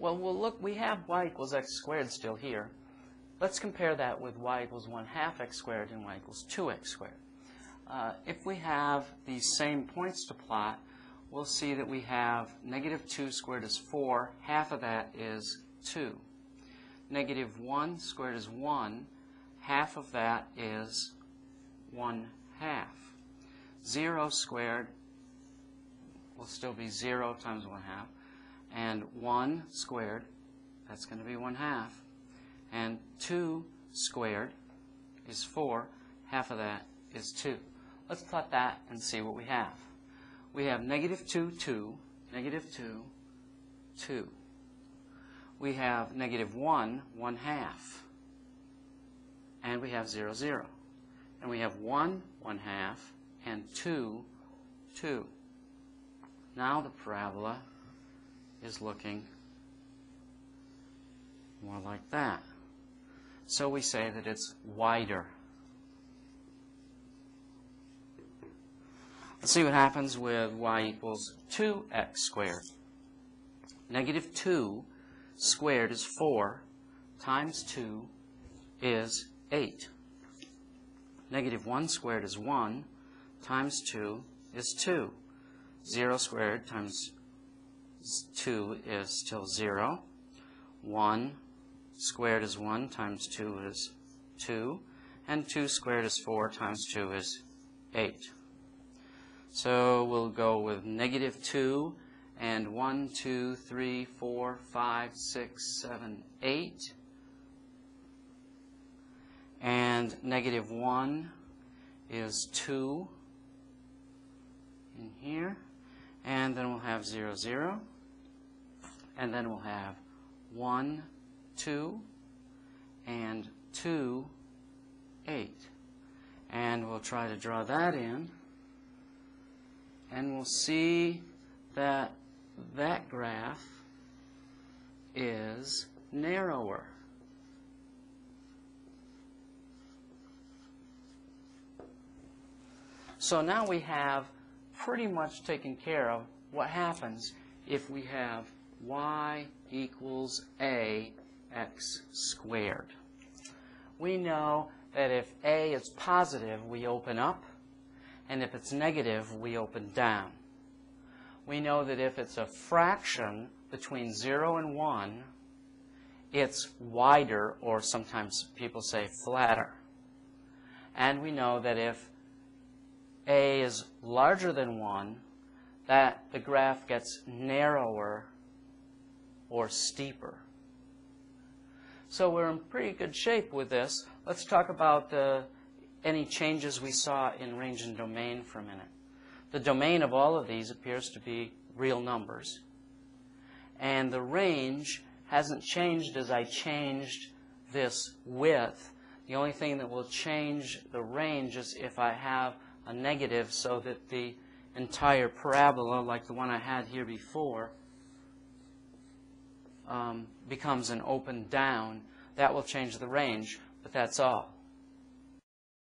Well, we'll look, we have y equals x squared still here. Let's compare that with y equals 1/2 x squared and y equals 2x squared. If we have these same points to plot, we'll see that we have negative 2 squared is 4. Half of that is 2. Negative 1 squared is 1. Half of that is 1/2. 0 squared will still be 0 times 1/2. And 1 squared, that's going to be 1/2. And 2 squared is 4. Half of that is 2. Let's plot that and see what we have. We have negative 2, 2, negative 2, 2. We have negative 1, 1/2. And we have 0, 0. And we have 1, 1/2, and 2, 2. Now the parabola is looking more like that. So we say that it's wider. Let's see what happens with y equals 2x squared. Negative 2 squared is 4 times 2 is 8. Negative 1 squared is 1 times 2 is 2. 0 squared times 2 is still 0. 1 squared is 1 times 2 is 2. And 2 squared is 4 times 2 is 8. So we'll go with negative 2 and 1, 2, 3, 4, 5, 6, 7, 8. And negative 1 is 2 in here. And then we'll have 0, 0. And then we'll have 1, 2, and 2, 8. And we'll try to draw that in. And we'll see that that graph is narrower. So now we have pretty much taken care of what happens if we have y equals ax squared. We know that if a is positive, we open up, and if it's negative, we open down. We know that if it's a fraction between 0 and 1, it's wider, or sometimes people say flatter. And we know that if a is larger than 1, that the graph gets narrower or steeper. So we're in pretty good shape with this. Let's talk about any changes we saw in range and domain for a minute. The domain of all of these appears to be real numbers. And the range hasn't changed as I changed this width. The only thing that will change the range is if I have a negative, so that the entire parabola, like the one I had here before, becomes an open down. That will change the range, but that's all.